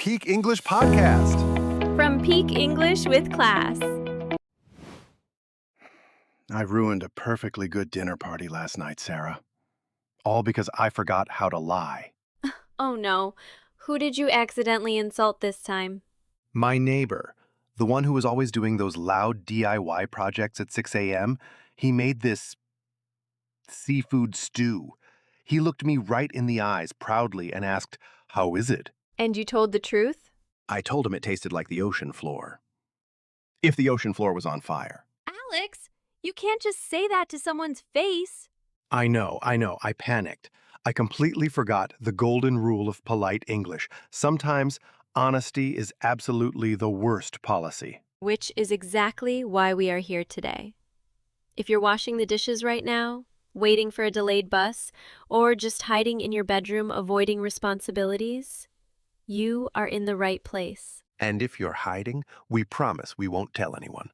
Peak English Podcast. From Peak English with Class. I ruined a perfectly good dinner party last night, Sarah. All because I forgot how to lie. Oh no, who did you accidentally insult this time? My neighbor, the one who was always doing those loud DIY projects at 6 a.m., he made this seafood stew. He looked me right in the eyes proudly and asked, "How is it?" And you told the truth? I told him it tasted like the ocean floor. If the ocean floor was on fire. Alex, you can't just say that to someone's face. I know. I panicked. I completely forgot the golden rule of polite English. Sometimes honesty is absolutely the worst policy. Which is exactly why we are here today. If you're washing the dishes right now, waiting for a delayed bus, or just hiding in your bedroom avoiding responsibilities, you are in the right place. And if you're hiding, we promise we won't tell anyone.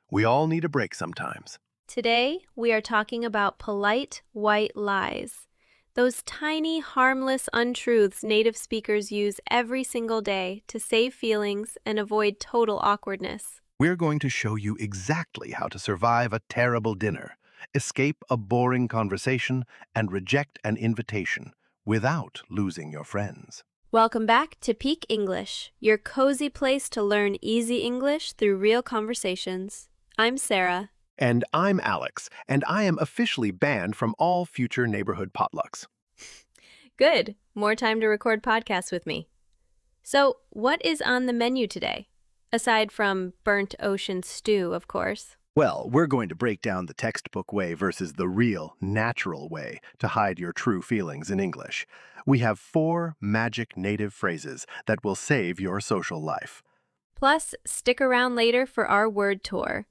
We all need a break sometimes. Today, we are talking about polite white lies. Those tiny, harmless untruths native speakers use every single day to save feelings and avoid total awkwardness. We're going to show you exactly how to survive a terrible dinner, escape a boring conversation, and reject an invitation without losing your friends. Welcome back to Peak English, your cozy place to learn easy English through real conversations. I'm Sarah. And I'm Alex, and I am officially banned from all future neighborhood potlucks. Good. More time to record podcasts with me. So, what is on the menu today? Aside from burnt ocean stew, of course. Well, we're going to break down the textbook way versus the real, natural way to hide your true feelings in English. We have 4 magic native phrases that will save your social life. Plus, stick around later for our word tour.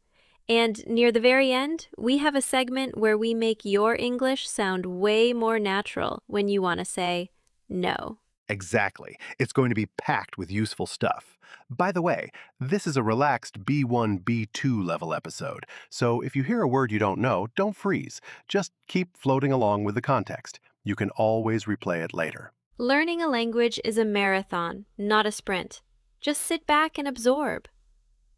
And near the very end, we have a segment where we make your English sound way more natural when you want to say no. Exactly. It's going to be packed with useful stuff. By the way, this is a relaxed B1, B2 level episode, so if you hear a word you don't know, don't freeze. Just keep floating along with the context. You can always replay it later. Learning a language is a marathon, not a sprint. Just sit back and absorb.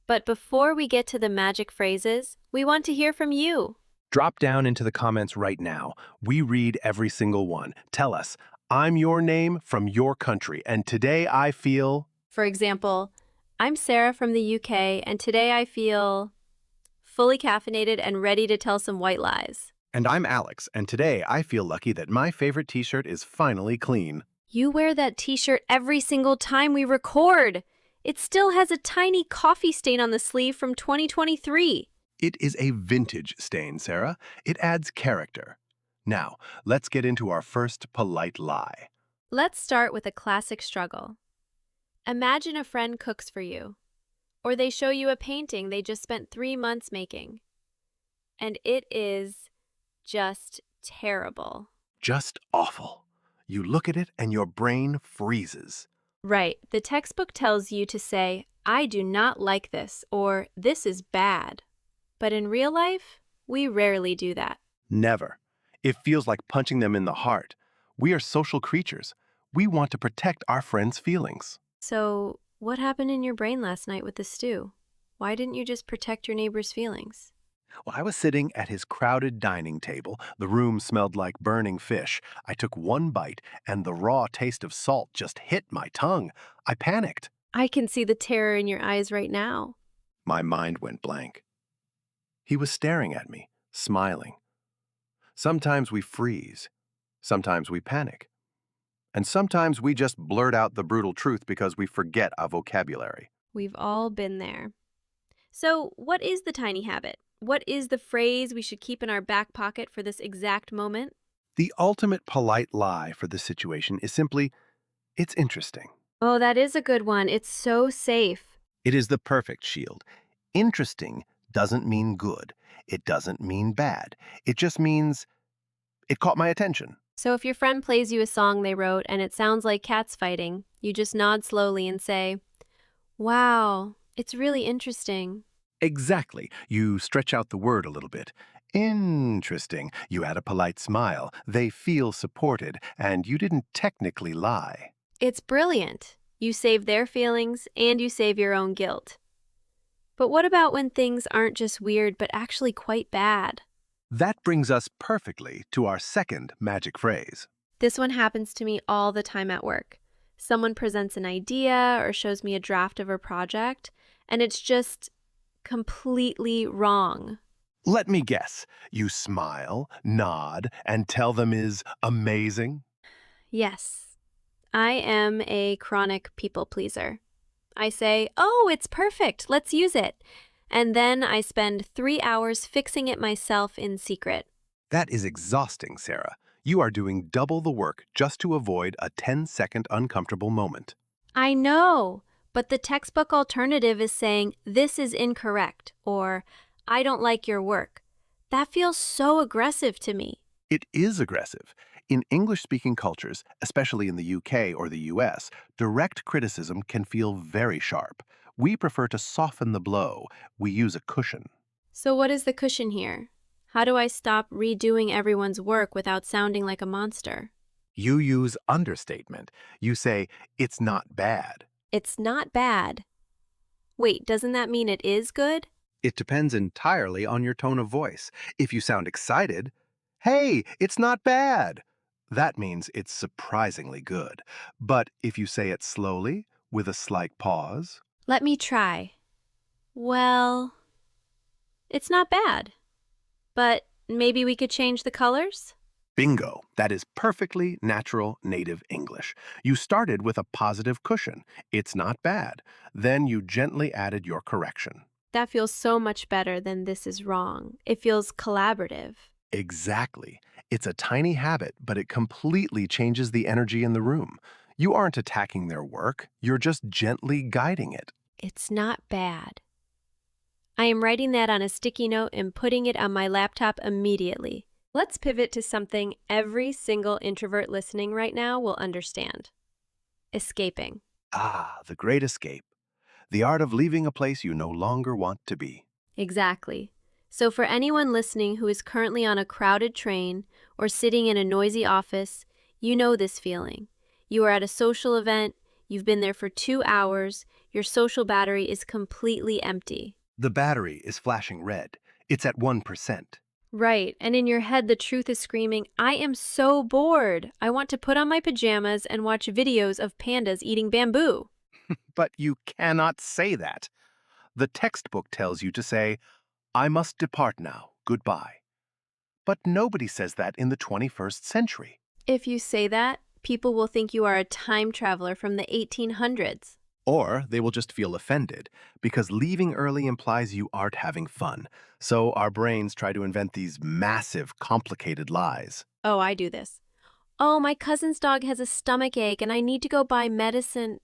But before we get to the magic phrases, we want to hear from you. Drop down into the comments right now. We read every single one. Tell us, "I'm your name from your country, and today I feel..." For example, I'm Sarah from the UK, and today I feel fully caffeinated and ready to tell some white lies. And I'm Alex, and today I feel lucky that my favorite t-shirt is finally clean. You wear that t-shirt every single time we record. It still has a tiny coffee stain on the sleeve from 2023. It is a vintage stain, Sarah. It adds character. Now, let's get into our first polite lie. Let's start with a classic struggle. Imagine a friend cooks for you, or they show you a painting they just spent 3 months making, and it is just terrible. Just awful. You look at it and your brain freezes. Right, the textbook tells you to say, "I do not like this," or "this is bad." But in real life, we rarely do that. Never. It feels like punching them in the heart. We are social creatures. We want to protect our friends' feelings. So, what happened in your brain last night with the stew? Why didn't you just protect your neighbor's feelings? Well, I was sitting at his crowded dining table. The room smelled like burning fish. I took one bite, and the raw taste of salt just hit my tongue. I panicked. I can see the terror in your eyes right now. My mind went blank. He was staring at me, smiling. Sometimes we freeze. Sometimes we panic. And sometimes we just blurt out the brutal truth because we forget our vocabulary. We've all been there. So, what is the tiny habit? What is the phrase we should keep in our back pocket for this exact moment? The ultimate polite lie for this situation is simply, "It's interesting." Oh, that is a good one. It's so safe. It is the perfect shield. Interesting doesn't mean good. It doesn't mean bad. It just means it caught my attention. So if your friend plays you a song they wrote and it sounds like cats fighting, you just nod slowly and say, "Wow, it's really interesting." Exactly. You stretch out the word a little bit. Interesting. You add a polite smile. They feel supported, and you didn't technically lie. It's brilliant. You save their feelings and you save your own guilt. But what about when things aren't just weird but actually quite bad? That brings us perfectly to our second magic phrase. This one happens to me all the time at work. Someone presents an idea or shows me a draft of a project, and it's just completely wrong. Let me guess. You smile, nod, and tell them is amazing? Yes, I am a chronic people pleaser. I say, oh, it's perfect, let's use it. And then I spend 3 hours fixing it myself in secret. That is exhausting, Sarah. You are doing double the work just to avoid a 10-second uncomfortable moment. I know, but the textbook alternative is saying, this is incorrect, or I don't like your work. That feels so aggressive to me. It is aggressive. In English-speaking cultures, especially in the UK or the US, direct criticism can feel very sharp. We prefer to soften the blow. We use a cushion. So, what is the cushion here? How do I stop redoing everyone's work without sounding like a monster? You use understatement. You say, it's not bad. It's not bad. Wait, doesn't that mean it is good? It depends entirely on your tone of voice. If you sound excited, hey, it's not bad. That means it's surprisingly good. But if you say it slowly, with a slight pause, Let me try. Well, it's not bad. But maybe we could change the colors? bingo, that is perfectly natural native English. You started with a positive cushion. It's not bad. Then you gently added your correction. That feels so much better than this is wrong. It feels collaborative. Exactly. It's a tiny habit, but it completely changes the energy in the room. You aren't attacking their work, you're just gently guiding it. It's not bad. I am writing that on a sticky note and putting it on my laptop immediately. Let's pivot to something every single introvert listening right now will understand. Escaping. Ah, the great escape. The art of leaving a place you no longer want to be. Exactly. So, for anyone listening who is currently on a crowded train or sitting in a noisy office, you know this feeling. You are at a social event, you've been there for 2 hours, your social battery is completely empty. The battery is flashing red. It's at 1%. Right, and in your head, the truth is screaming, I am so bored. I want to put on my pajamas and watch videos of pandas eating bamboo. But you cannot say that. The textbook tells you to say, I must depart now. Goodbye. But nobody says that in the 21st century. If you say that, people will think you are a time traveler from the 1800s. Or they will just feel offended, because leaving early implies you aren't having fun. So our brains try to invent these massive, complicated lies. Oh, I do this. Oh, my cousin's dog has a stomach ache and I need to go buy medicine.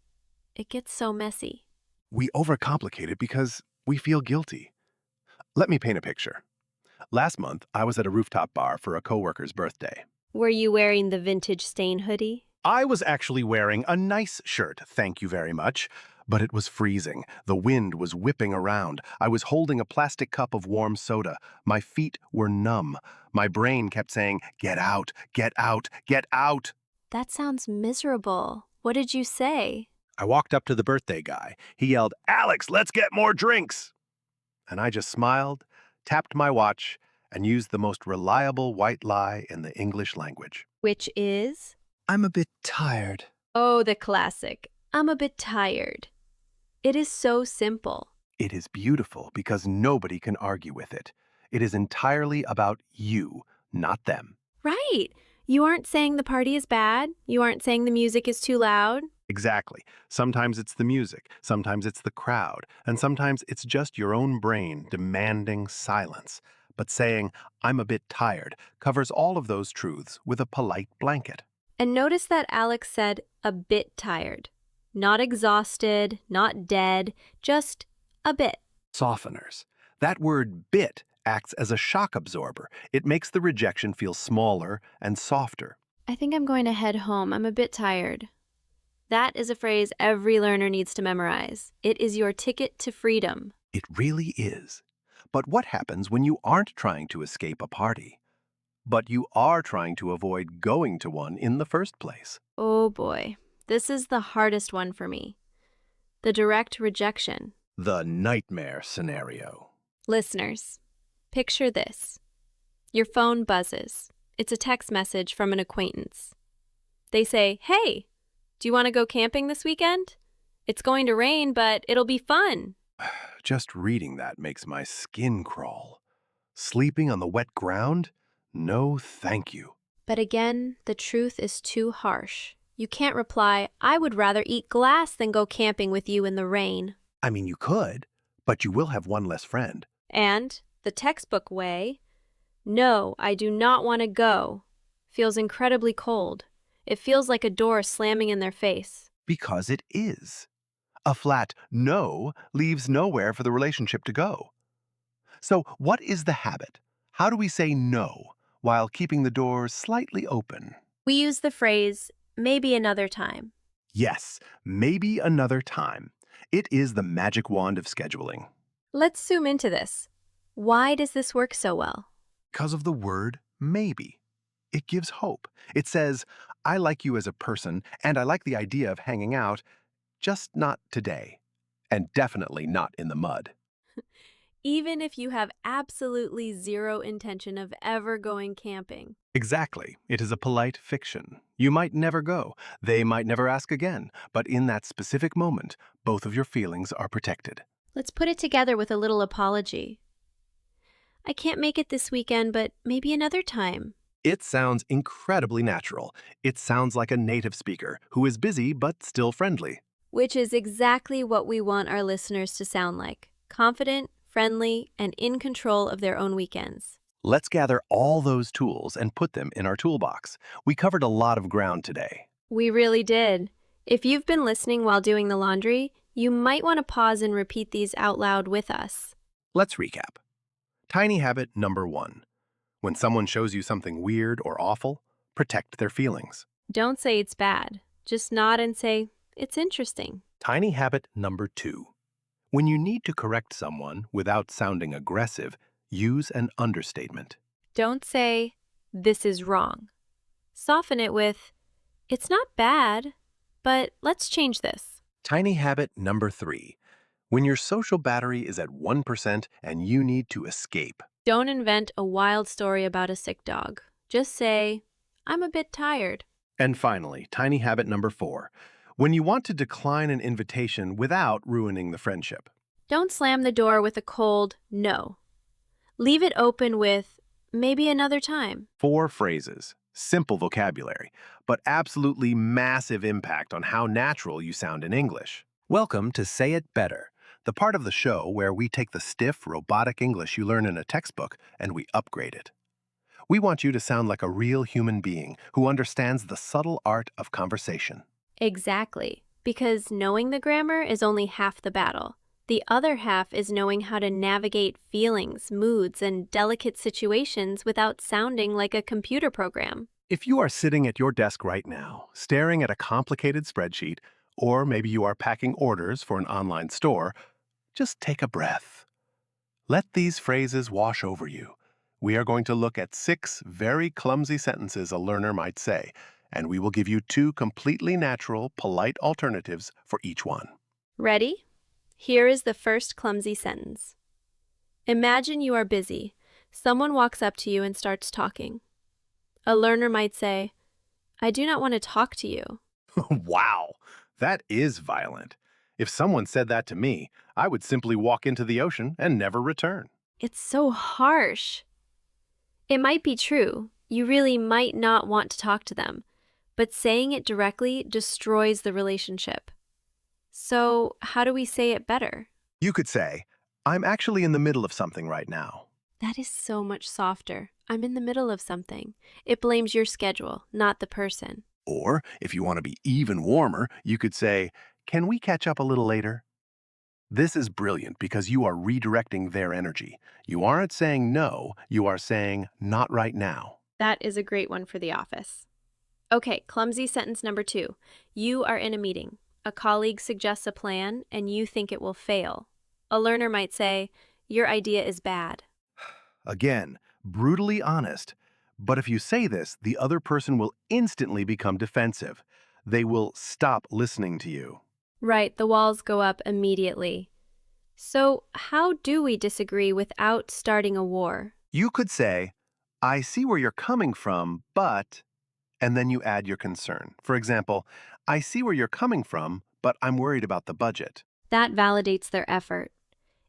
It gets so messy. We overcomplicate it because we feel guilty. Let me paint a picture. Last month, I was at a rooftop bar for a coworker's birthday. Were you wearing the vintage stain hoodie? I was actually wearing a nice shirt, thank you very much. But it was freezing. The wind was whipping around. I was holding a plastic cup of warm soda. My feet were numb. My brain kept saying, get out, get out, get out. That sounds miserable. What did you say? I walked up to the birthday guy. He yelled, Alex, let's get more drinks. And I just smiled, tapped my watch, and used the most reliable white lie in the English language. Which is? I'm a bit tired. Oh, the classic. I'm a bit tired. It is so simple. It is beautiful because nobody can argue with it. It is entirely about you, not them. Right. You aren't saying the party is bad. You aren't saying the music is too loud. Exactly. Sometimes it's the music, sometimes it's the crowd, and sometimes it's just your own brain demanding silence. But saying, I'm a bit tired, covers all of those truths with a polite blanket. And notice that Alex said a bit tired. Not exhausted, not dead, just a bit. Softeners. That word bit acts as a shock absorber. It makes the rejection feel smaller and softer. I think I'm going to head home. I'm a bit tired. That is a phrase every learner needs to memorize. It is your ticket to freedom. It really is. But what happens when you aren't trying to escape a party, but you are trying to avoid going to one in the first place? Oh boy. This is the hardest one for me. The direct rejection. The nightmare scenario. Listeners, picture this. Your phone buzzes. It's a text message from an acquaintance. They say, "Hey, do you want to go camping this weekend? It's going to rain, but it'll be fun." Just reading that makes my skin crawl. Sleeping on the wet ground? No, thank you. But again, the truth is too harsh. You can't reply, "I would rather eat glass than go camping with you in the rain." I mean, you could, but you will have one less friend. And the textbook way, "No, I do not want to go," feels incredibly cold. It feels like a door slamming in their face. Because it is. A flat no leaves nowhere for the relationship to go. So, what is the habit? How do we say no while keeping the door slightly open? We use the phrase, "maybe another time." Yes, maybe another time. It is the magic wand of scheduling. Let's zoom into this. Why does this work so well? Because of the word maybe. It gives hope. It says, I like you as a person, and I like the idea of hanging out, just not today. And definitely not in the mud. Even if you have absolutely zero intention of ever going camping. Exactly. It is a polite fiction. You might never go. They might never ask again. But in that specific moment, both of your feelings are protected. Let's put it together with a little apology. "I can't make it this weekend, but maybe another time." It sounds incredibly natural. It sounds like a native speaker who is busy but still friendly. Which is exactly what we want our listeners to sound like: confident, friendly, and in control of their own weekends. Let's gather all those tools and put them in our toolbox. We covered a lot of ground today. We really did. If you've been listening while doing the laundry, you might want to pause and repeat these out loud with us. Let's recap. Tiny habit number 1. When someone shows you something weird or awful, protect their feelings. Don't say it's bad. Just nod and say, "It's interesting." Tiny habit number 2. When you need to correct someone without sounding aggressive, use an understatement. Don't say, "This is wrong." Soften it with, "It's not bad, but let's change this." Tiny habit number 3. When your social battery is at 1% and you need to escape. Don't invent a wild story about a sick dog. Just say, "I'm a bit tired." And finally, tiny habit number 4. When you want to decline an invitation without ruining the friendship. Don't slam the door with a cold "no." Leave it open with, "maybe another time." 4 phrases, simple vocabulary, but absolutely massive impact on how natural you sound in English. Welcome to Say It Better, the part of the show where we take the stiff, robotic English you learn in a textbook and we upgrade it. We want you to sound like a real human being who understands the subtle art of conversation. Exactly. Because knowing the grammar is only half the battle. The other half is knowing how to navigate feelings, moods, and delicate situations without sounding like a computer program. If you are sitting at your desk right now, staring at a complicated spreadsheet, or maybe you are packing orders for an online store, just take a breath. Let these phrases wash over you. We are going to look at 6 very clumsy sentences a learner might say, and we will give you 2 completely natural, polite alternatives for each one. Ready? Here is the first clumsy sentence. Imagine you are busy. Someone walks up to you and starts talking. A learner might say, "I do not want to talk to you." Wow, that is violent. If someone said that to me, I would simply walk into the ocean and never return. It's so harsh. It might be true. You really might not want to talk to them, but saying it directly destroys the relationship. So, how do we say it better? You could say, I'm actually in the middle of something right now. That is so much softer. I'm in the middle of something. It blames your schedule, not the person. Or, if you want to be even warmer, you could say, can we catch up a little later? This is brilliant because you are redirecting their energy. You aren't saying no, you are saying not right now. That is a great one for the office. Okay, clumsy sentence number 2. You are in a meeting. A colleague suggests a plan and you think it will fail. A learner might say, "Your idea is bad." Again, brutally honest. But if you say this, the other person will instantly become defensive. they will stop listening to you. Right, the walls go up immediately. So, how do we disagree without starting a war? You could say, I see where you're coming from, but, and then you add your concern. For example, I see where you're coming from, but I'm worried about the budget. That validates their effort.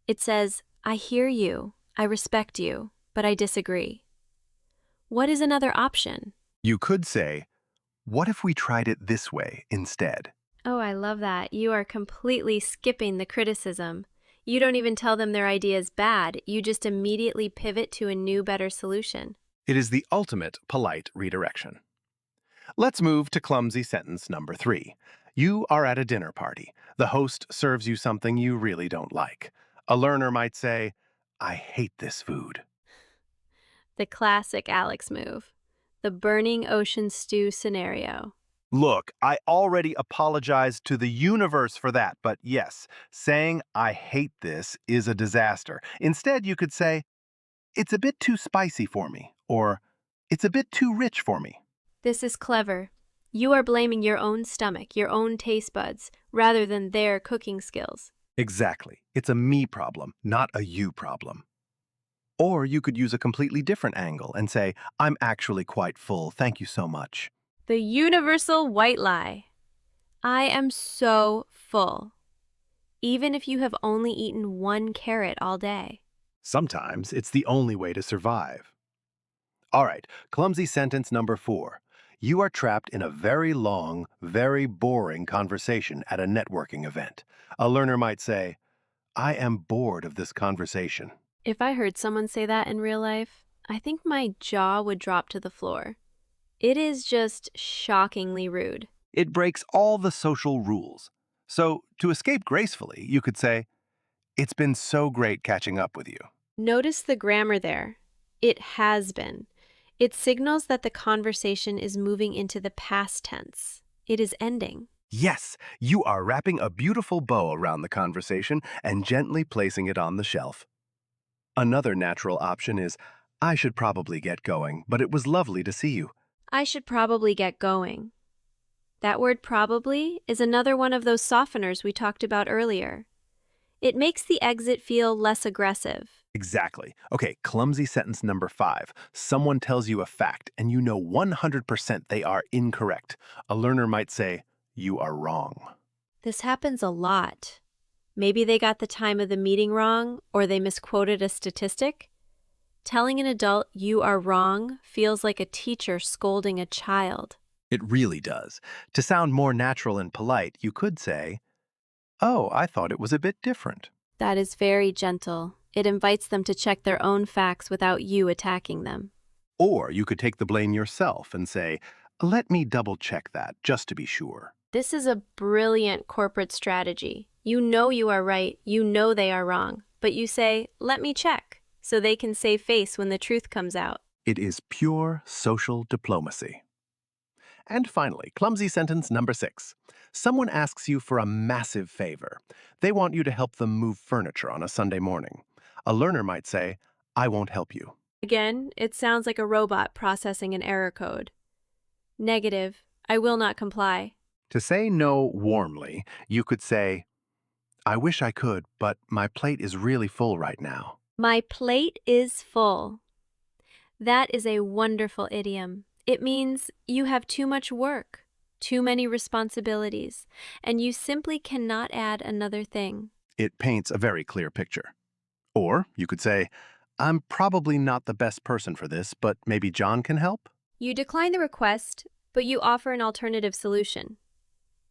It says, I hear you, I respect you, but I disagree. What is another option? You could say, what if we tried it this way instead? Oh, I love that. You are completely skipping the criticism. You don't even tell them their idea is bad. You just immediately pivot to a new, better solution. It is the ultimate polite redirection. Let's move to clumsy sentence number 3. You are at a dinner party. The host serves you something you really don't like. A learner might say, I hate this food. The classic Alex move. The burning ocean stew scenario. Look, I already apologized to the universe for that, but yes, saying I hate this is a disaster. Instead, you could say, it's a bit too spicy for me, or it's a bit too rich for me. This is clever. You are blaming your own stomach, your own taste buds, rather than their cooking skills. Exactly. It's a me problem, not a you problem. Or you could use a completely different angle and say, I'm actually quite full, thank you so much. The universal white lie. I am so full, even if you have only eaten one carrot all day. Sometimes it's the only way to survive. All right, clumsy sentence number 4. You are trapped in a very long, very boring conversation at a networking event. A learner might say, I am bored of this conversation. If I heard someone say that in real life, I think my jaw would drop to the floor. It is just shockingly rude. It breaks all the social rules. So, to escape gracefully, you could say, it's been so great catching up with you. Notice the grammar there. It has been. It signals that the conversation is moving into the past tense. It is ending. Yes, you are wrapping a beautiful bow around the conversation and gently placing it on the shelf. Another natural option is, I should probably get going, but it was lovely to see you. I should probably get going. That word probably is another one of those softeners we talked about earlier. It makes the exit feel less aggressive. Exactly. Okay, clumsy sentence number 5. Someone tells you a fact and you know 100% they are incorrect. A learner might say, you are wrong. This happens a lot. Maybe they got the time of the meeting wrong, or they misquoted a statistic. Telling an adult you are wrong feels like a teacher scolding a child. It really does. To sound more natural and polite, you could say, oh, I thought it was a bit different. That is very gentle. It invites them to check their own facts without you attacking them. Or you could take the blame yourself and say, let me double check that just to be sure. This is a brilliant corporate strategy. You know you are right, you know they are wrong, but you say, let me check, so they can save face when the truth comes out. It is pure social diplomacy. And finally, clumsy sentence number 6. Someone asks you for a massive favor. They want you to help them move furniture on a Sunday morning. A learner might say, I won't help you. Again, it sounds like a robot processing an error code. Negative. I will not comply. To say no warmly, you could say, I wish I could, but my plate is really full right now. My plate is full. That is a wonderful idiom. It means you have too much work, too many responsibilities, and you simply cannot add another thing. It paints a very clear picture. Or you could say, I'm probably not the best person for this, but maybe John can help? You decline the request, but you offer an alternative solution.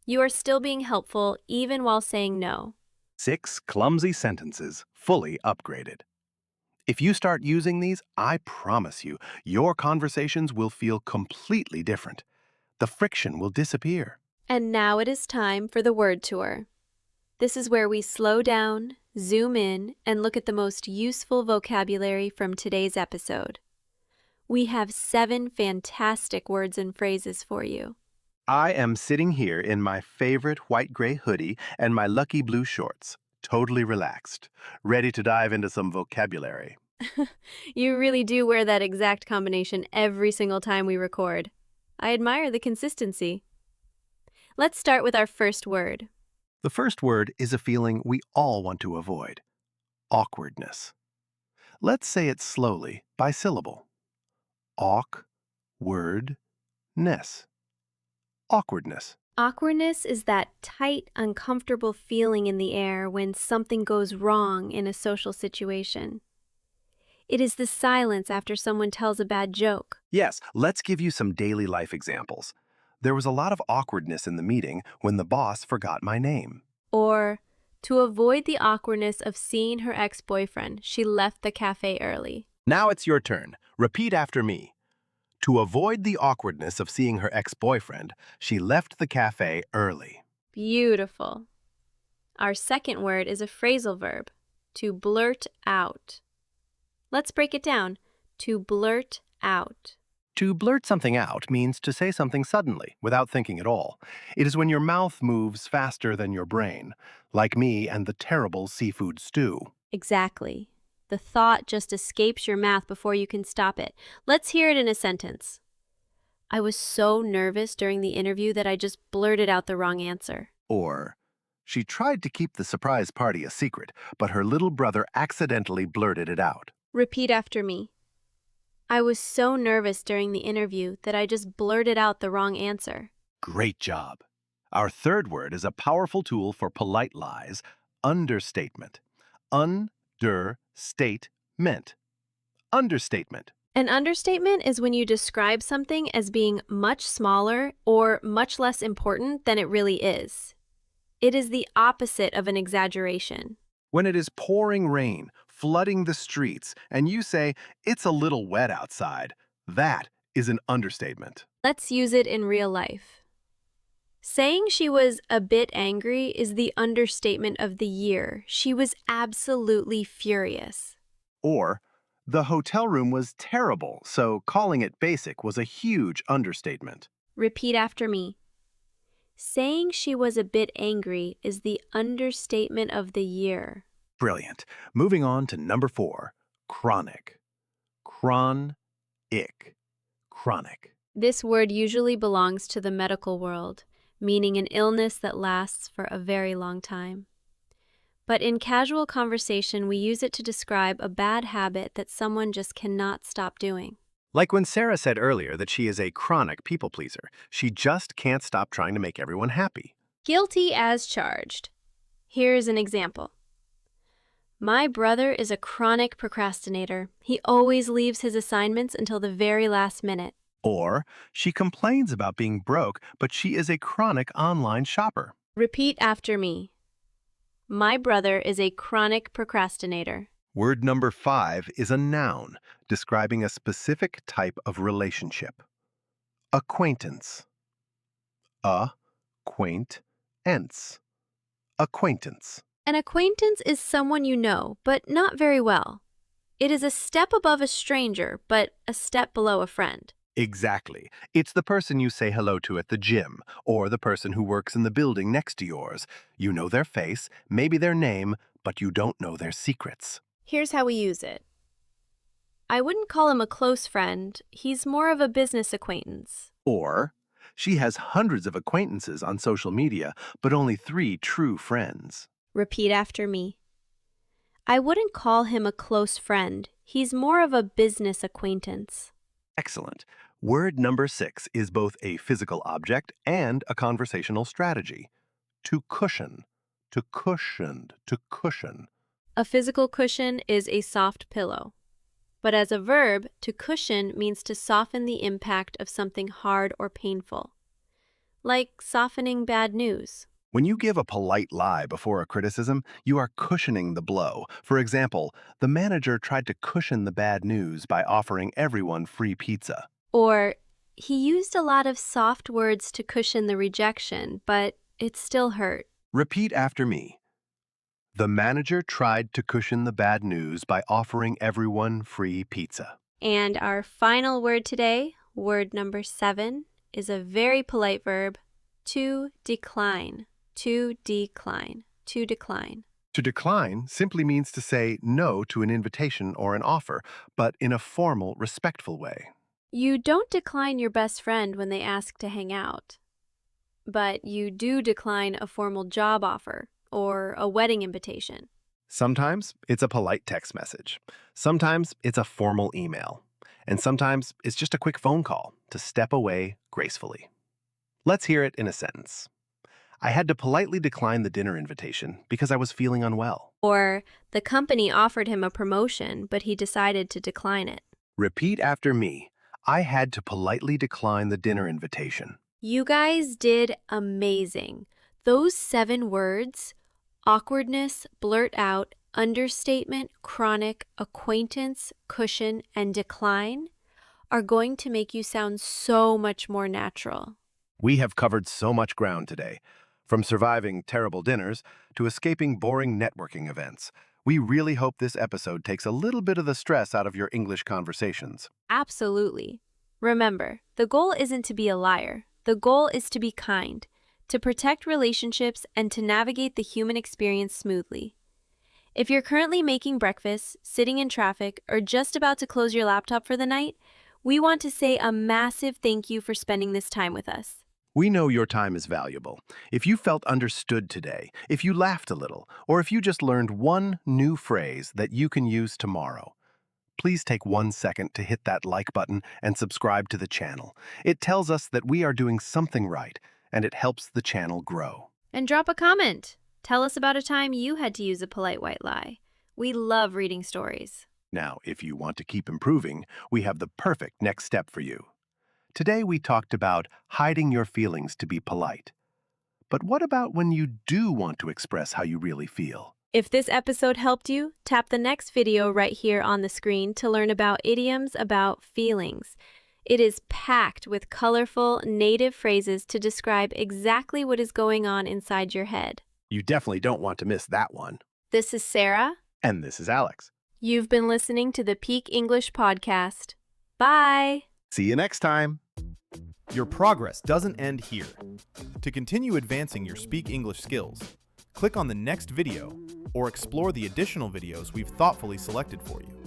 You are still being helpful even while saying no. 6 clumsy sentences, fully upgraded. If you start using these, I promise you, your conversations will feel completely different. The friction will disappear. And now it is time for the word tour. This is where we slow down, zoom in, and look at the most useful vocabulary from today's episode. We have 7 fantastic words and phrases for you. I am sitting here in my favorite white-gray hoodie and my lucky blue shorts, totally relaxed, ready to dive into some vocabulary. You really do wear that exact combination every single time we record. I admire the consistency. Let's start with our first word. The first word is a feeling we all want to avoid: awkwardness. Let's say it slowly, by syllable. Awkwardness. Awkwardness. Awkwardness is that tight, uncomfortable feeling in the air when something goes wrong in a social situation. It is the silence after someone tells a bad joke. Yes, let's give you some daily life examples. There was a lot of awkwardness in the meeting when the boss forgot my name. Or, to avoid the awkwardness of seeing her ex-boyfriend, she left the cafe early. Now it's your turn. Repeat after me. To avoid the awkwardness of seeing her ex-boyfriend, she left the cafe early. Beautiful. Our second word is a phrasal verb, to blurt out. Let's break it down. To blurt out. To blurt something out means to say something suddenly, without thinking at all. It is when your mouth moves faster than your brain, like me and the terrible seafood stew. Exactly. The thought just escapes your mouth before you can stop it. Let's hear it in a sentence. I was so nervous during the interview that I just blurted out the wrong answer. Or, she tried to keep the surprise party a secret, but her little brother accidentally blurted it out. Repeat after me. I was so nervous during the interview that I just blurted out the wrong answer. Great job. Our third word is a powerful tool for polite lies: understatement. Understatement. Understatement. An understatement is when you describe something as being much smaller or much less important than it really is. It is the opposite of an exaggeration. When it is pouring rain, flooding the streets, and you say, "It's a little wet outside," that is an understatement. Let's use it in real life. Saying she was a bit angry is the understatement of the year. She was absolutely furious. Or, the hotel room was terrible, so calling it basic was a huge understatement. Repeat after me. Saying she was a bit angry is the understatement of the year. Brilliant. Moving on to number 4, chronic. Chronic. Chronic. This word usually belongs to the medical world, meaning an illness that lasts for a very long time. But in casual conversation, we use it to describe a bad habit that someone just cannot stop doing. Like when Sarah said earlier that she is a chronic people pleaser. She just can't stop trying to make everyone happy. Guilty as charged. Here's an example. My brother is a chronic procrastinator. He always leaves his assignments until the very last minute. Or, she complains about being broke, but she is a chronic online shopper. Repeat after me. My brother is a chronic procrastinator. Word number 5 is a noun, describing a specific type of relationship. Acquaintance. Acquaintance. Acquaintance. An acquaintance is someone you know, but not very well. It is a step above a stranger, but a step below a friend. Exactly. It's the person you say hello to at the gym, or the person who works in the building next to yours. You know their face, maybe their name, but you don't know their secrets. Here's how we use it. I wouldn't call him a close friend. He's more of a business acquaintance. Or, she has hundreds of acquaintances on social media, but only 3 true friends. Repeat after me. I wouldn't call him a close friend. He's more of a business acquaintance. Excellent. Word number 6 is both a physical object and a conversational strategy. To cushion. To cushioned. To cushion. A physical cushion is a soft pillow. But as a verb, to cushion means to soften the impact of something hard or painful. Like softening bad news. When you give a polite lie before a criticism, you are cushioning the blow. For example, the manager tried to cushion the bad news by offering everyone free pizza. Or, he used a lot of soft words to cushion the rejection, but it still hurt. Repeat after me. The manager tried to cushion the bad news by offering everyone free pizza. And our final word today, word number 7, is a very polite verb, to decline. To decline. To decline. To decline simply means to say no to an invitation or an offer, but in a formal, respectful way. You don't decline your best friend when they ask to hang out. but you do decline a formal job offer or a wedding invitation. Sometimes it's a polite text message. Sometimes it's a formal email. And sometimes it's just a quick phone call to step away gracefully. Let's hear it in a sentence. I had to politely decline the dinner invitation because I was feeling unwell. Or the company offered him a promotion, but he decided to decline it. Repeat after me. I had to politely decline the dinner invitation. You guys did amazing. Those 7 words, awkwardness, blurt out, understatement, chronic, acquaintance, cushion, and decline, are going to make you sound so much more natural. We have covered so much ground today, from surviving terrible dinners to escaping boring networking events. We really hope this episode takes a little bit of the stress out of your English conversations. Absolutely. Remember, the goal isn't to be a liar. The goal is to be kind, to protect relationships, and to navigate the human experience smoothly. If you're currently making breakfast, sitting in traffic, or just about to close your laptop for the night, we want to say a massive thank you for spending this time with us. We know your time is valuable. If you felt understood today, if you laughed a little, or if you just learned one new phrase that you can use tomorrow, please take 1 second to hit that like button and subscribe to the channel. It tells us that we are doing something right, and it helps the channel grow. And drop a comment. Tell us about a time you had to use a polite white lie. We love reading stories. Now, if you want to keep improving, we have the perfect next step for you. Today we talked about hiding your feelings to be polite. But what about when you do want to express how you really feel? If this episode helped you, tap the next video right here on the screen to learn about idioms about feelings. It is packed with colorful, native phrases to describe exactly what is going on inside your head. You definitely don't want to miss that one. This is Sarah. And this is Alex. You've been listening to the Peak English Podcast. Bye! See you next time. Your progress doesn't end here. To continue advancing your Speak English skills, click on the next video or explore the additional videos we've thoughtfully selected for you.